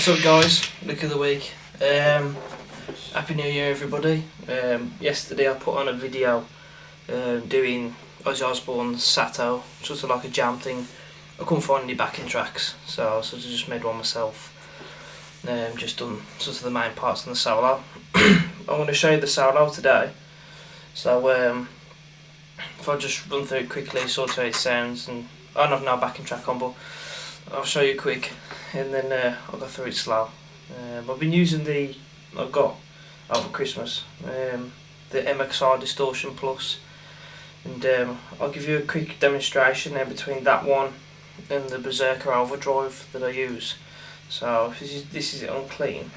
What's up guys, look of the week. Happy New Year everybody. Yesterday I put on a video doing Ozzy Osbourne's S.A.T.O, sort of like a jam thing. I couldn't find any backing tracks, so I sort of just made one myself. Just done sort of the main parts and the solo. I'm going to show you the solo today. So if I just run through it quickly, sort of how it sounds, and I don't have no backing track on, but I'll show you quick, and then I'll go through it slow. I've been using I've got over Christmas, the MXR Distortion Plus, and I'll give you a quick demonstration there between that one and the Bezerker overdrive that I use. So this is it on clean.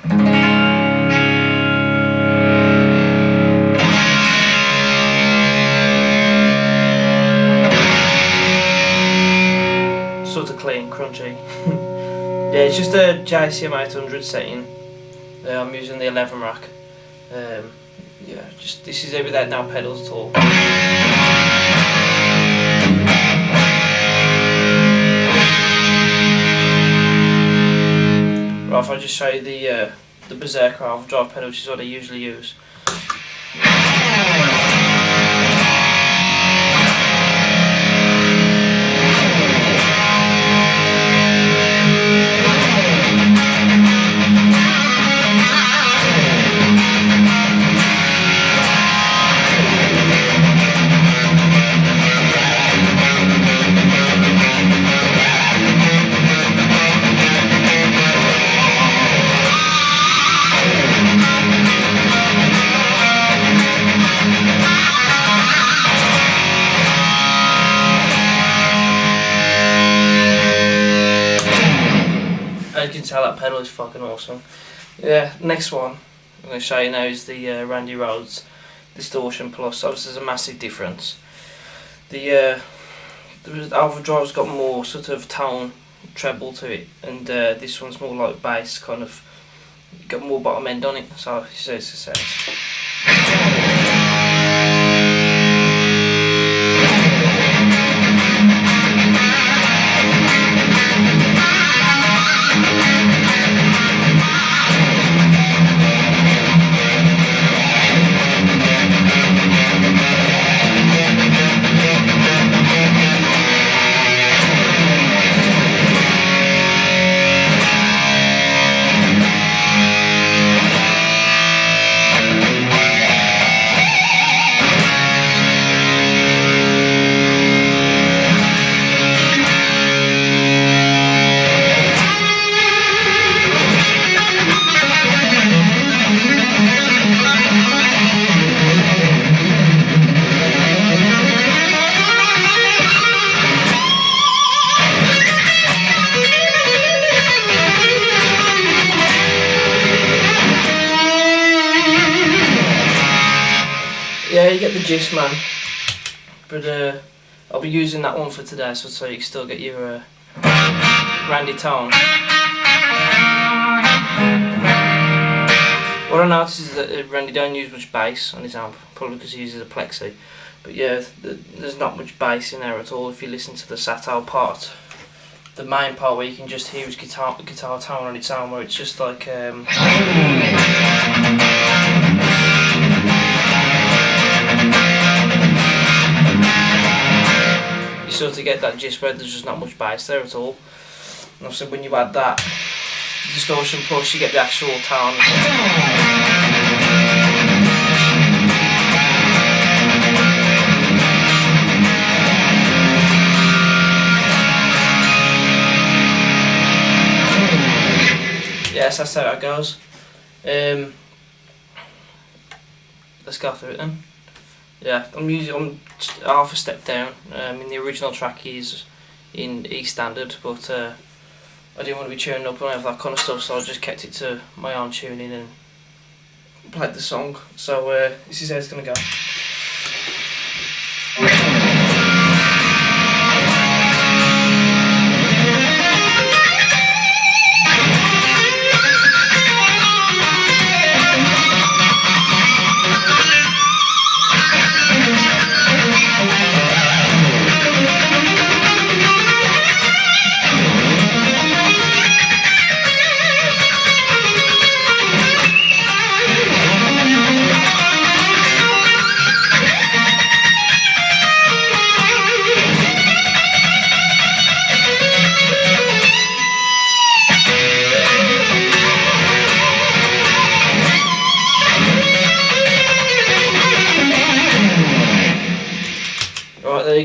Sort of clean, crunchy. Yeah, it's just a JCM 800 setting. I'm using the 11 rack. Yeah, just this is it without no pedals at all. Right, if I just show you the Bezerker overdrive pedal, which is what I usually use. As you can tell, that pedal is fucking awesome. Yeah, next one I'm going to show you now is the Randy Rhoads Distortion Plus. Obviously there's a massive difference. The overdrive's got more sort of tone, treble to it, and this one's more like bass, kind of got more bottom end on it, so it's the same. Yeah, you get the gist, man. But I'll be using that one for today, so you can still get your Randy tone. What I noticed is that Randy don't use much bass on his amp, probably because he uses a plexi. But yeah, there's not much bass in there at all if you listen to the S.A.T.O part. The main part where you can just hear his guitar tone on its own, where it's just like you sort of get that gist where there's just not much bass there at all. And obviously when you add that Distortion Plus, you get the actual tone. Yes, that's how it goes. Let's go through it then. Yeah, I'm half a step down. In the original track he's in E standard, but I didn't want to be tuning up and all that kind of stuff, so I just kept it to my own tuning and played the song. So this is how it's gonna go.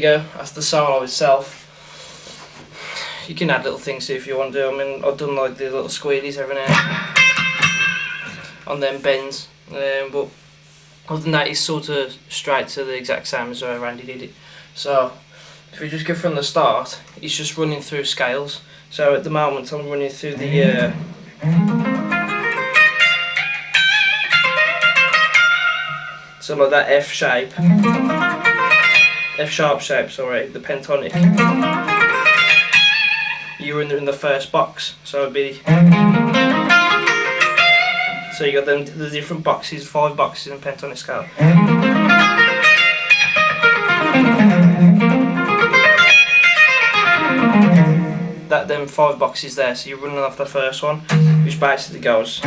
go, that's the solo itself. You can add little things to it if you want to. I mean, I've done like the little squealies every now on them bends, but other than that, it's sort of straight to the exact same as where Randy did it. So if we just go from the start, it's just running through scales. So at the moment I'm running through the so like that F shape, F sharp shape, sorry, the pentatonic. You're in the first box, so it'd be. So you got the different boxes, 5 boxes in pentatonic scale. Them 5 boxes there, so you're running off the first one, which basically goes.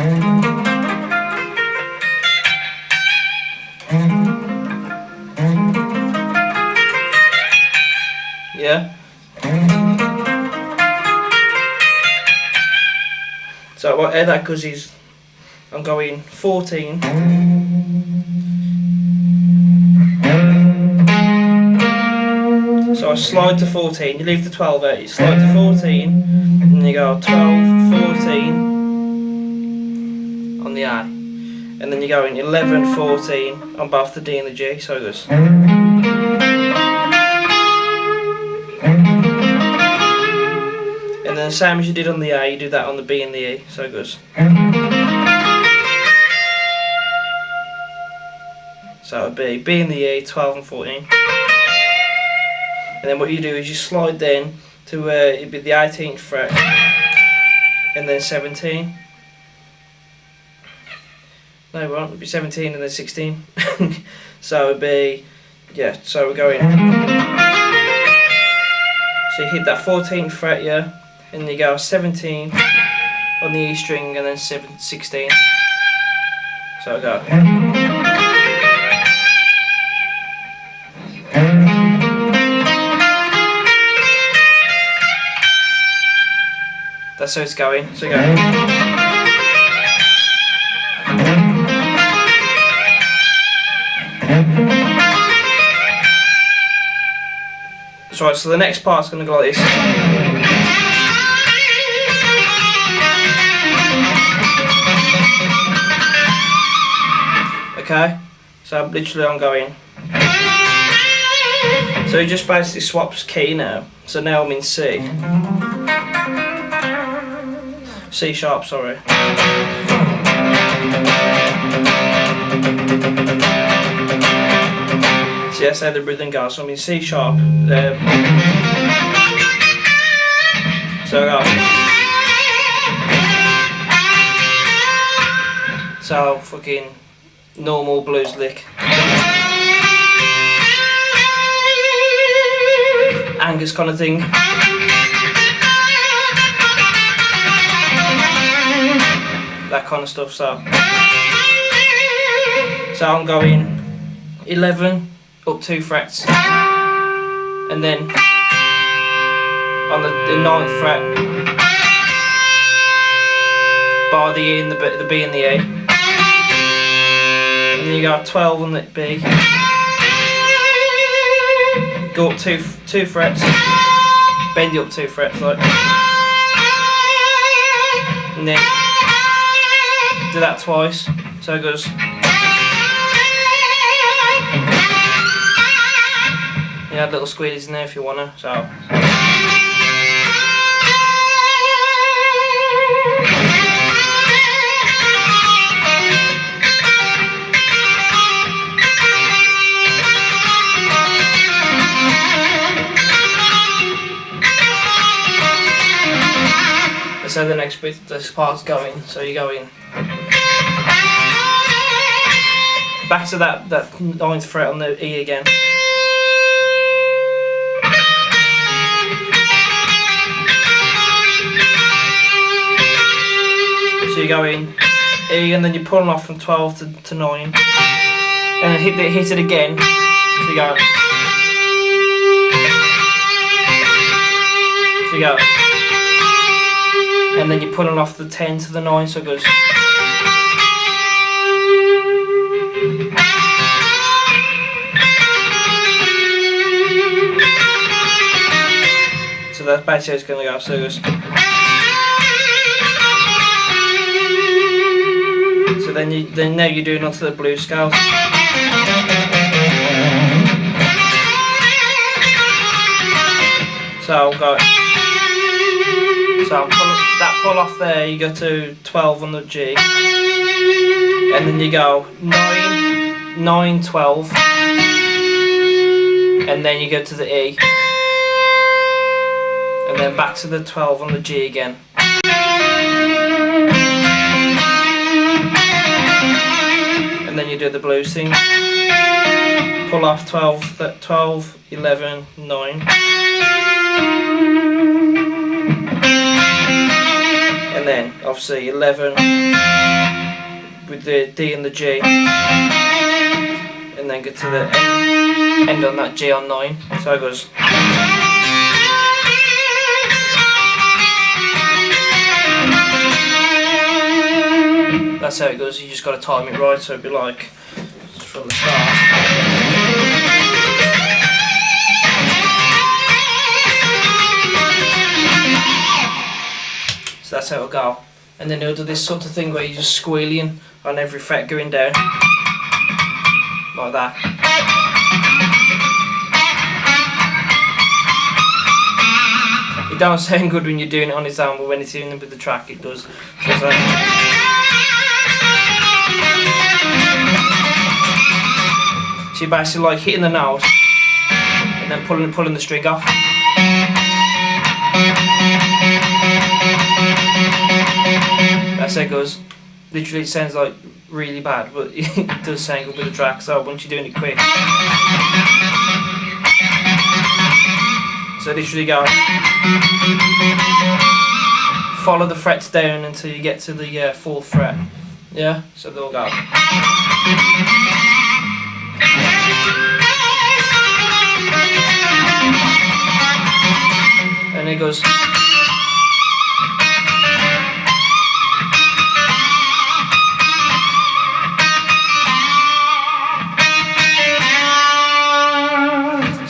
Yeah. So what that does is, I'm going 14. So I slide to 14, you leave the 12 out, you slide to 14, and you go 12, 14 on the A. And then you go in 11, 14 on both the D and the G, so it goes. And then the same as you did on the A, you do that on the B and the E, so it goes. So it would be B and the E, 12 and 14. And then what you do is you slide then to it'd be the 18th fret, and then 17. No, it won't. It'd be 17 and then 16. So it'd be, yeah. So we're going. So you hit that 14th fret, yeah, and you go 17 on the E string, and then 16. So I go. That's how it's going. So you go. So the next part's going to go like this. Okay. So literally I'm going. So he just basically swaps key now. So now I'm in C. C sharp, sorry. See, that's how the rhythm goes. So I'm in C sharp. So I go. So fucking normal blues lick. Angus kind of thing. That kind of stuff. So I'm going 11 up 2 frets, and then on the 9th fret bar the E and the B and the A, and then you go 12 on the B, go up 2 frets, bend you up 2 frets like, and then do that twice, so it goes. You add little squealies in there if you wanna. So. That's how the next bit, this part's going. So you go in. Back to that 9th fret on the E again. So you go in E, and then you're pulling off from 12 to 9, and then hit it again. So you go. So you go. And then you're pulling off the 10 to the 9, so it goes. that's basically how it's going to go. So it goes. So then now you're doing onto the blues scales. So I'll go. So that pull off there, you go to 12 on the G, and then you go 9, 9, 12, and then you go to the E, and then back to the 12 on the G again. And then you do the blues thing. Pull off 12, 12, 11, 9. And then obviously 11 with the D and the G, and then get to the end on that G on 9. So it goes. That's how it goes. You just got to time it right, so it'd be like from the start. So that's how it'll go. And then it'll do this sort of thing where you're just squealing on every fret going down. Like that. It don't sound good when you're doing it on its own, but when it's in with the track it does. So it's like, so you're basically like hitting the note and then pulling the string off. That's how it goes. Literally it sounds like really bad, but it does sound good with the track, so once you're doing it quick. So literally go, follow the frets down until you get to the 4th fret. Yeah, so they'll go. And it goes.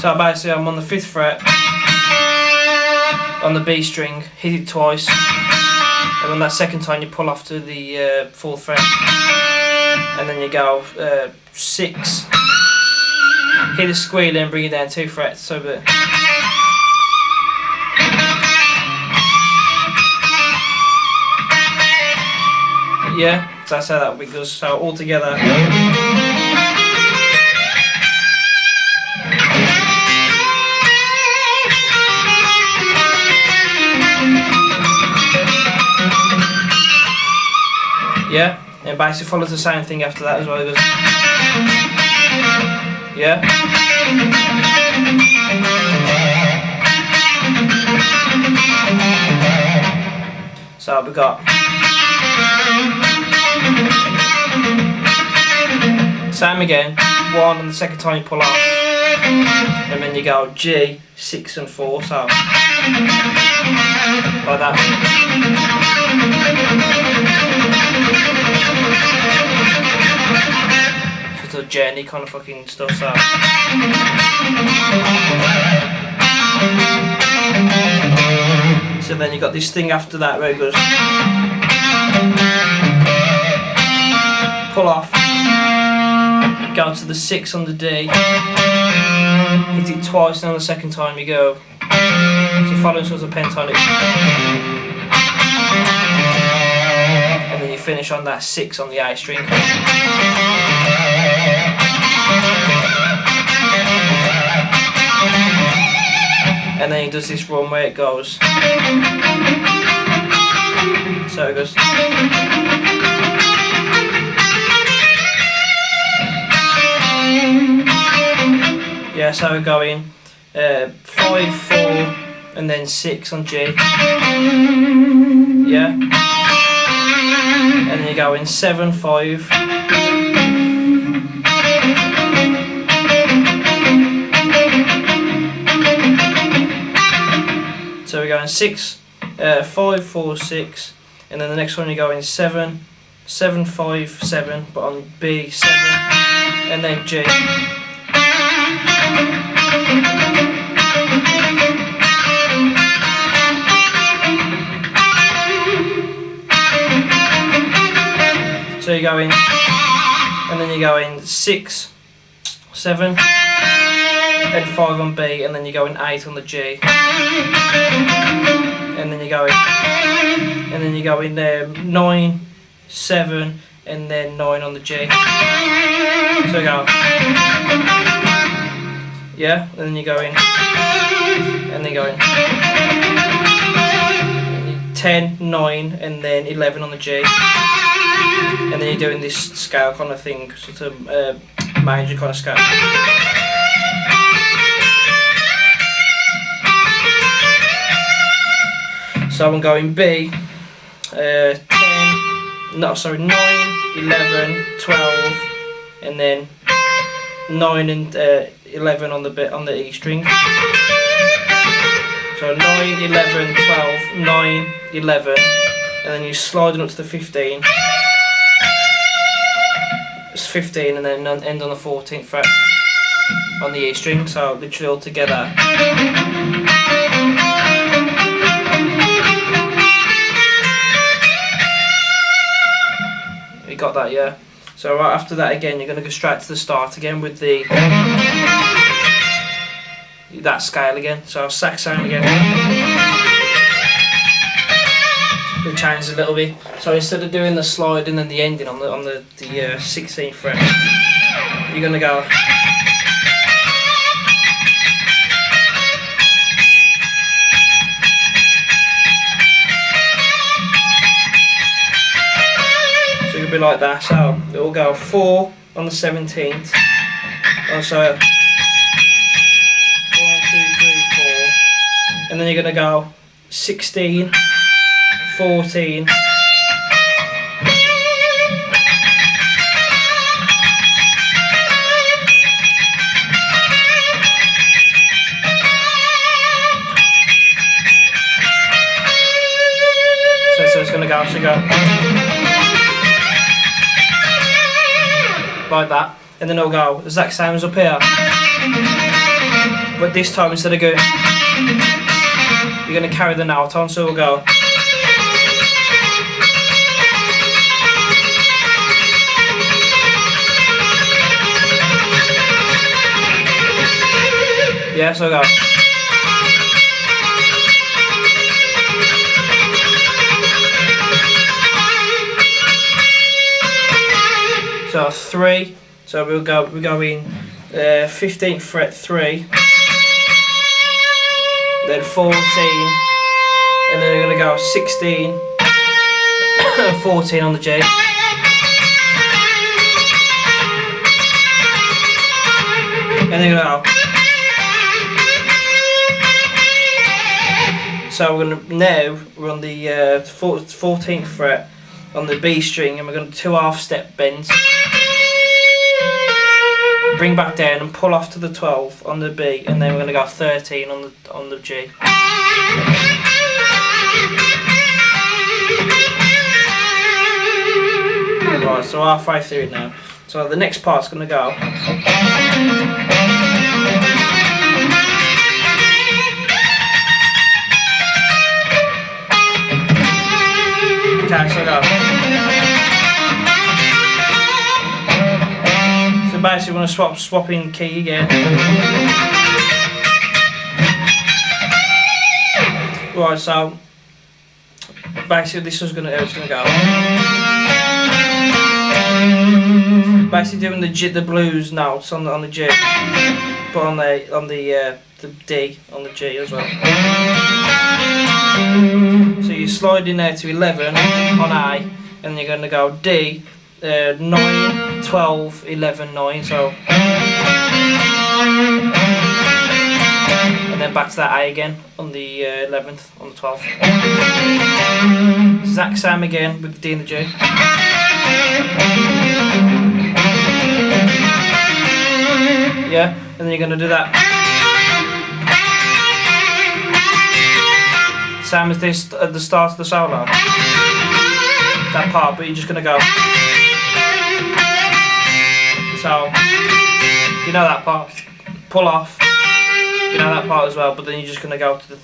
So basically I'm on the 5th fret on the B string, hit it twice, and on that second time you pull off to the 4th fret, and then you go 6, hit a squeal and bring it down 2 frets, so that yeah, so that's how that goes. So all together. Yeah, and basically follows the same thing after that as well. It goes, yeah. So we got same again, 1 and the second time you pull off, and then you go G, 6 and 4, so like that. Sort of journey kind of fucking stuff, so. So then you got this thing after that where it goes pull off, go to the 6 on the D, hit it twice, and on the second time you go, so following sort of pentatonic, and then you finish on that 6 on the A string. And then he does this run where it goes. So it goes. Yeah, so we're going 5, 4, and then 6 on G. Yeah. And then you go in 7, 5. So we're going 6, 5, 4, 6, and then the next one you go in 7, 7, 5, 7, but on B, 7, and then G. you're going, and then you're going 6, 7, and 5 on B, and then you're going 8 on the G, and then you're going, 9, 7, and then 9 on the G. So you go, yeah, and then you're going, and then going 10, 9, and then 11 on the G, and then you're doing this scale kind of thing, sort of major kind of scale. So I'm going B, 9, 11, 12, and then 9 and 11 on the E string. So 9, 11, 12, 9, 11, and then you're sliding up to the 15. It's 15, and then end on the 14th fret on the E string. So literally all together. You got that, yeah? So right after that again, you're going to go straight to the start again with that scale again. So sax sound again. We changed a little bit. So instead of doing the sliding and the ending on the 16th fret, you're going to go. Be like that, so it will go 4 on the 17th. Also 1, 2, 3, 4, and then you're gonna go 16, 14, so it's gonna go, like that, and then it'll go the exact same as up here, but this time instead of going, you're going to carry the note on, so it'll go. Yeah, so it'll go. So 3, so we're going 15th fret 3, then 14, and then we're going to go 16, 14 on the G, and then go. So we're on the 14th fret on the B string, and we're going to 2 half-step bends. Bring back down and pull off to the 12 on the B, and then we're going to go 13 on the G. Right, so halfway through it now. So the next part's going to go. Okay, so go. Basically, we're going to swap in key again. Right, so basically this is going to go. Basically doing the blues notes on the G, but on the D on the G as well. So you're sliding there to 11 on A, and you're going to go D. 9, 12, 11, 9, so, and then back to that A again on the 11th, on the 12th. Exact same again with the D and the G. Yeah, and then you're going to do that. Same as this at the start of the solo. That part, but you're just going to go. So, you know that part, pull off, you know that part as well, but then you're just going to go to the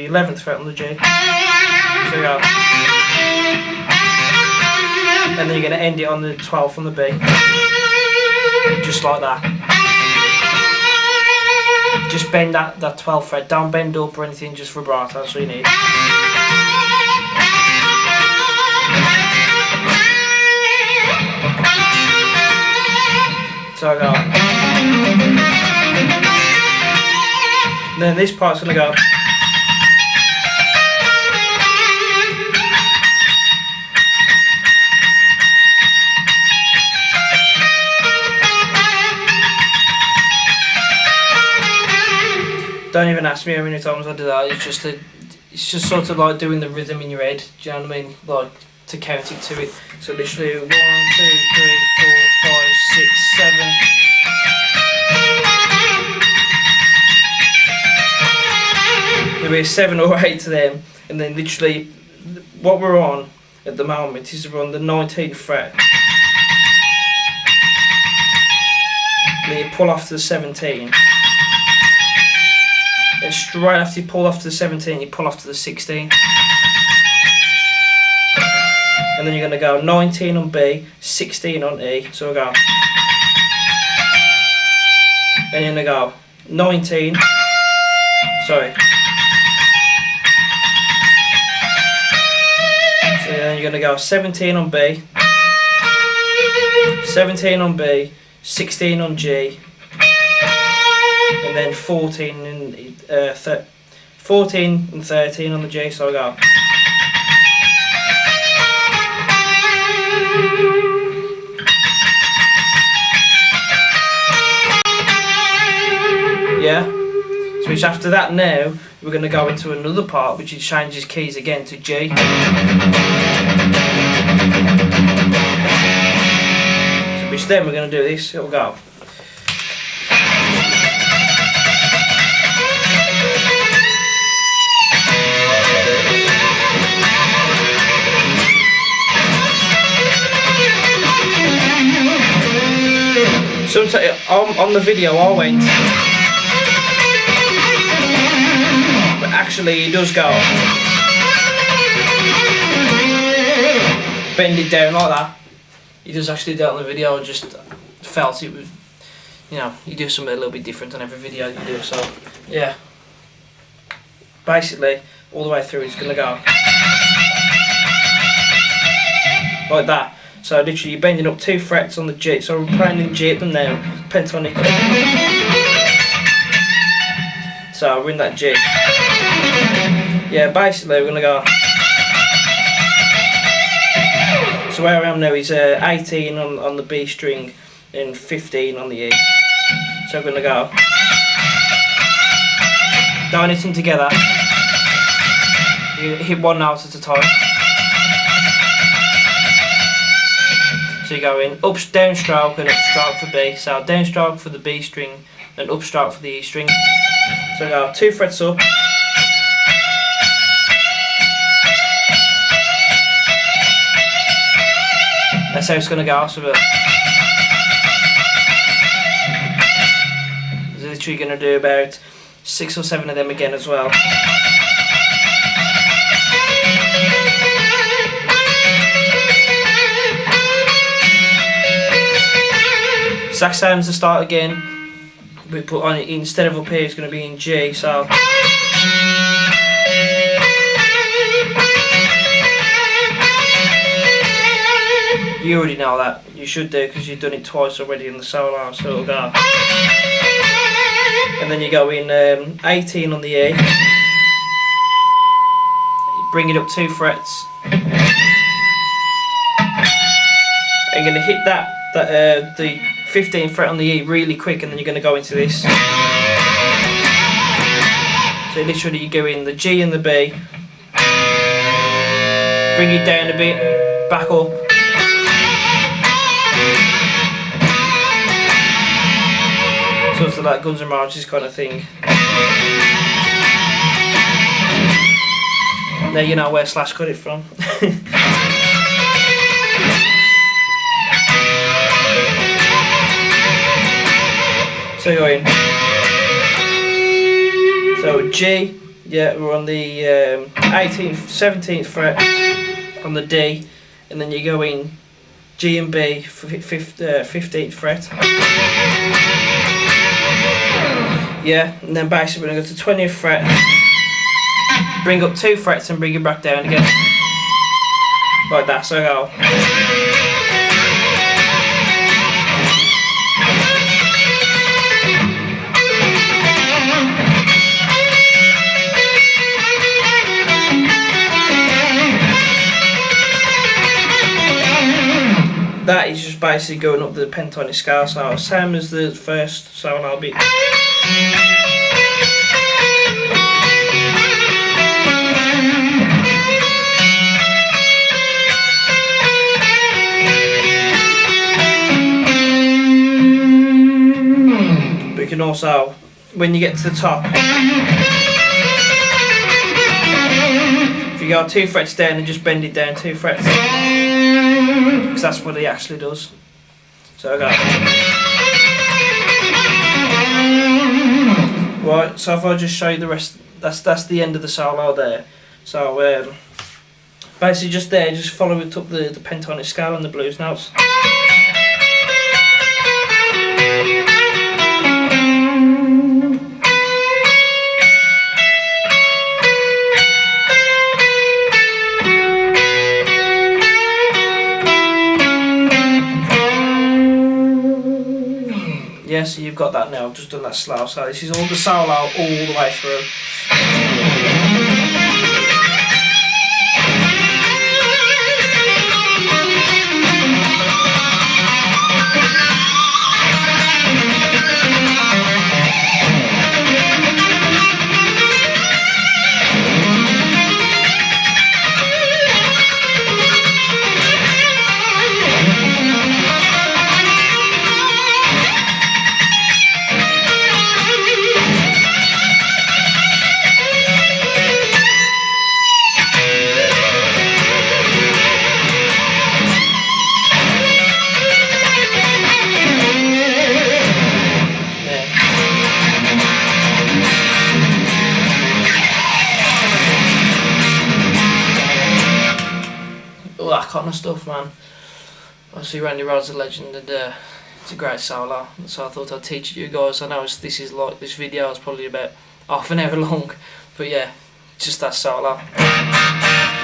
11th fret on the G, so you go. and then you're going to end it on the 12th on the B, just like that. Just bend that 12th fret, don't bend up or anything, just vibrato, that's all you need. So I go. And then this part's going to go. Don't even ask me how many times I do that. It's just sort of like doing the rhythm in your head. Do you know what I mean? Like to count it to it. So literally 1, 2, 3, 4, 5, 6, 7. There'll be 7 or 8 to them, and then literally what we're on at the moment is we're on the 19th fret. Then you pull off to the 17. And straight after you pull off to the 17, you pull off to the 16. And then you're going to go 19 on B, 16 on E. So we'll go. And you're going to go 19. Sorry. So then you're going to go 17 on B, 17 on B, 16 on G. And then 14 and 14 and 13 on the G, so I go. Yeah. So which after that now we're going to go into another part which changes keys again to G. So which then we're going to do this. It'll go. Sometimes on the video I went, but actually it does go. Bend it down like that. He does actually do it on the video. I just felt it was, you know, you do something a little bit different on every video you do. So yeah, basically all the way through it's gonna go like that. So literally you're bending up 2 frets on the G, so we're playing in G at them now, pentatonic. So we're in that G. Yeah, basically we're going to go. So where I am now is 18 on the B string and 15 on the E. So we're going to go. Don't hit them together. You hit one note at a time. So you're going up, downstroke and upstroke for B. So downstroke for the B string and upstroke for the E string. So go 2 frets up. That's how it's going to go. So we're literally going to do about 6 or 7 of them again as well. Saxophones to start again. We put on it instead of up here, it's going to be in G. So you already know that. You should do because you've done it twice already in the solo. So it'll go. And then you go in 18 on the E. You bring it up 2 frets. And you're going to hit the 15th fret on the E really quick, and then you're going to go into this. So literally you go in the G and the B, bring it down a bit, back up. So it's like Guns N' Roses kind of thing. Now you know where Slash got it from. So you're in. So G, yeah, we're on the 18th, 17th fret on the D, and then you go in G and B, 15th fret. Yeah, and then basically we're going to go to 20th fret, bring up 2 frets and bring it back down again. Like that, so I go. That is just basically going up the pentatonic scale, so same as the first solo bit. But you can also, when you get to the top, if you go 2 frets down and just bend it down 2 frets, because that's what he actually does. So I go. Right, so if I just show you the rest, that's the end of the solo there. So basically just there, just follow it up the pentatonic scale and the blues notes. Yeah, so you've got that now, I've just done that slow, so this is all the solo all the way through. All that kind of stuff, man. Obviously Randy Rhoads a legend, and it's a great solo, so I thought I'd teach it you guys. I know this video is probably about half an hour long, but yeah, just that solo.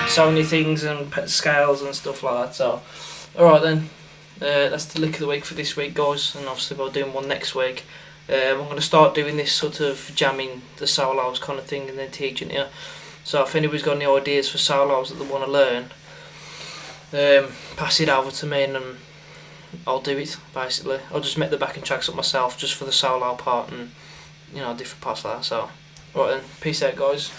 So many things and scales and stuff like that. So alright then, that's the lick of the week for this week, guys, and obviously we'll do one next week. I'm going to start doing this sort of jamming the solos kind of thing and then teaching you. So if anybody's got any ideas for solos that they want to learn, pass it over to me and I'll do it. Basically, I'll just make the backing tracks up myself just for the solo part and different parts like that. So, right then, peace out, guys.